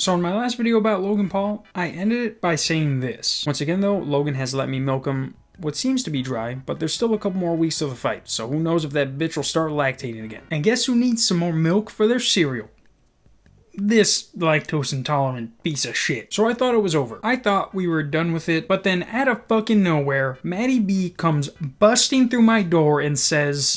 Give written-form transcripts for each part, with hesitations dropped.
So in my last video about Logan Paul, I ended it by saying this. Once again though, Logan has let me milk him what seems to be dry, but there's still a couple more weeks to the fight, so who knows if that bitch will start lactating again. And guess who needs some more milk for their cereal? This lactose intolerant piece of shit. So I thought it was over. I thought we were done with it, but then out of fucking nowhere, Maddie B comes busting through my door and says,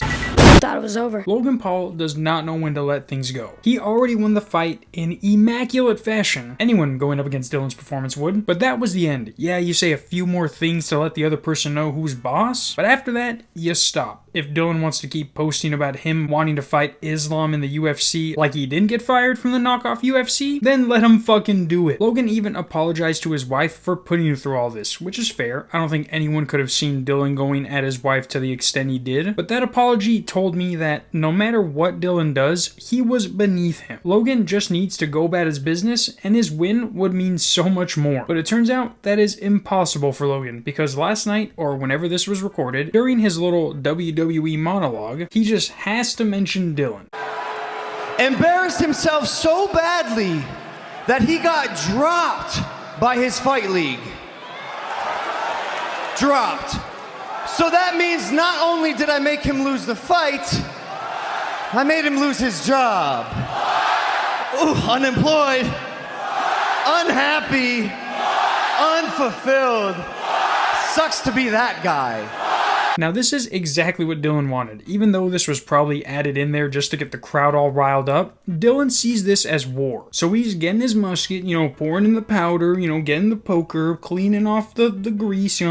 Thought it was over. Logan Paul does not know when to let things go. He already won the fight in immaculate fashion. Anyone going up against Dylan's performance would, but that was the end. Yeah, you say a few more things to let the other person know who's boss, but after that, you stop. If Dylan wants to keep posting about him wanting to fight Islam in the UFC like he didn't get fired from the knockoff UFC, then let him fucking do it. Logan even apologized to his wife for putting him through all this, which is fair. I don't think anyone could have seen Dylan going at his wife to the extent he did, but that apology told me that no matter what Dylan does, he was beneath him. Logan just needs to go about his business, and his win would mean so much more. But it turns out that is impossible for Logan, because last night, or whenever this was recorded, during his little WWE monologue, he just has to mention Dylan. Embarrassed himself so badly that he got dropped by his fight league. Dropped. So that means not only did I make him lose the fight, I made him lose his job. Ooh, unemployed, unhappy, unfulfilled. Sucks to be that guy. Now this is exactly what Dylan wanted, even though this was probably added in there just to get the crowd all riled up. Dylan sees this as war. So he's getting his musket, pouring in the powder, getting the poker, cleaning off the grease,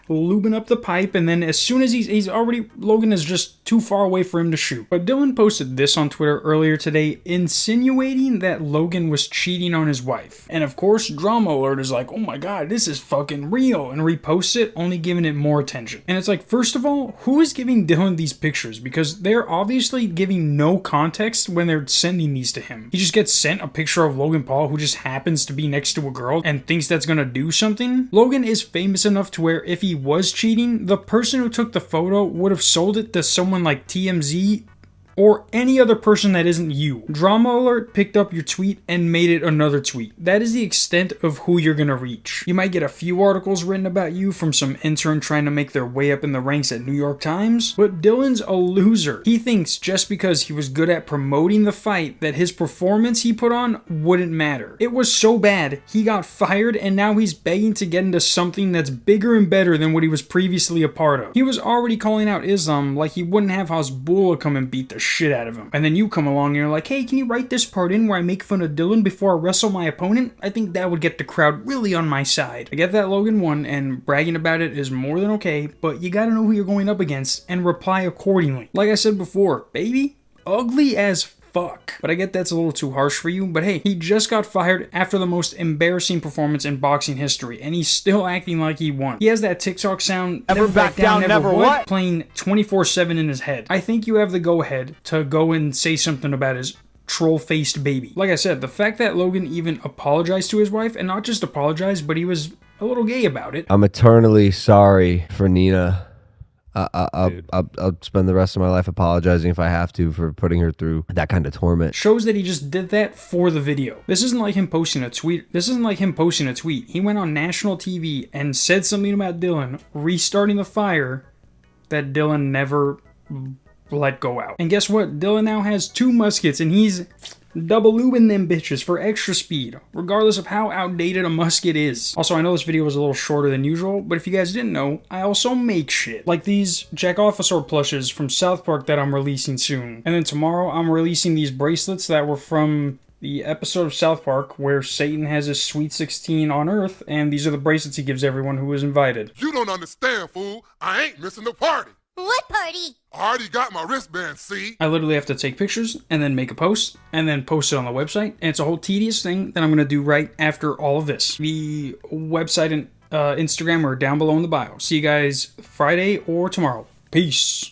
lubing up the pipe, and then as soon as Logan is just too far away for him to shoot. But Dylan posted this on Twitter earlier today, insinuating that Logan was cheating on his wife. And of course, Drama Alert is like, oh my god, this is fucking real, and reposts it, only giving it more attention. And it's like, first of all, who is giving Dylan these pictures? Because they're obviously giving no context when they're sending these to him. He just gets sent a picture of Logan Paul who just happens to be next to a girl and thinks that's gonna do something. Logan is famous enough to where if he was cheating, the person who took the photo would have sold it to someone like TMZ or any other person that isn't you. Drama Alert picked up your tweet and made it another tweet. That is the extent of who you're gonna reach. You might get a few articles written about you from some intern trying to make their way up in the ranks at New York Times, but Dylan's a loser. He thinks just because he was good at promoting the fight that his performance he put on wouldn't matter. It was so bad, he got fired and now he's begging to get into something that's bigger and better than what he was previously a part of. He was already calling out Islam like he wouldn't have Hasbullah come and beat the shit out of him. And then you come along and you're like, hey, can you write this part in where I make fun of Dylan before I wrestle my opponent? I think that would get the crowd really on my side. I get that Logan won, and bragging about it is more than okay, but you gotta know who you're going up against and reply accordingly. Like I said before, baby, ugly as fuck. But I get that's a little too harsh for you, but hey, he just got fired after the most embarrassing performance in boxing history, and he's still acting like he won. He has that TikTok sound, never back down, never what? Playing 24/7 in his head. I think you have the go-ahead to go and say something about his troll-faced baby. Like I said, the fact that Logan even apologized to his wife, and not just apologized, but he was a little gay about it. I'm eternally sorry for Nina. I'll spend the rest of my life apologizing if I have to for putting her through that kind of torment. Shows that he just did that for the video. This isn't like him posting a tweet. He went on national TV and said something about Dylan restarting the fire that Dylan never let go out. And guess what? Dylan now has 2 muskets and he's double lubing them bitches for extra speed, regardless of how outdated a musket is. Also, I know this video was a little shorter than usual, but if you guys didn't know, I also make shit. Like these Jack Officer plushes from South Park that I'm releasing soon. And then tomorrow, I'm releasing these bracelets that were from the episode of South Park where Satan has his Sweet 16 on Earth, and these are the bracelets he gives everyone who was invited. You don't understand, fool. I ain't missing the party. What party? I already got my wristband, see? I literally have to take pictures and then make a post and then post it on the website. And it's a whole tedious thing that I'm going to do right after all of this. The website and Instagram are down below in the bio. See you guys Friday or tomorrow. Peace.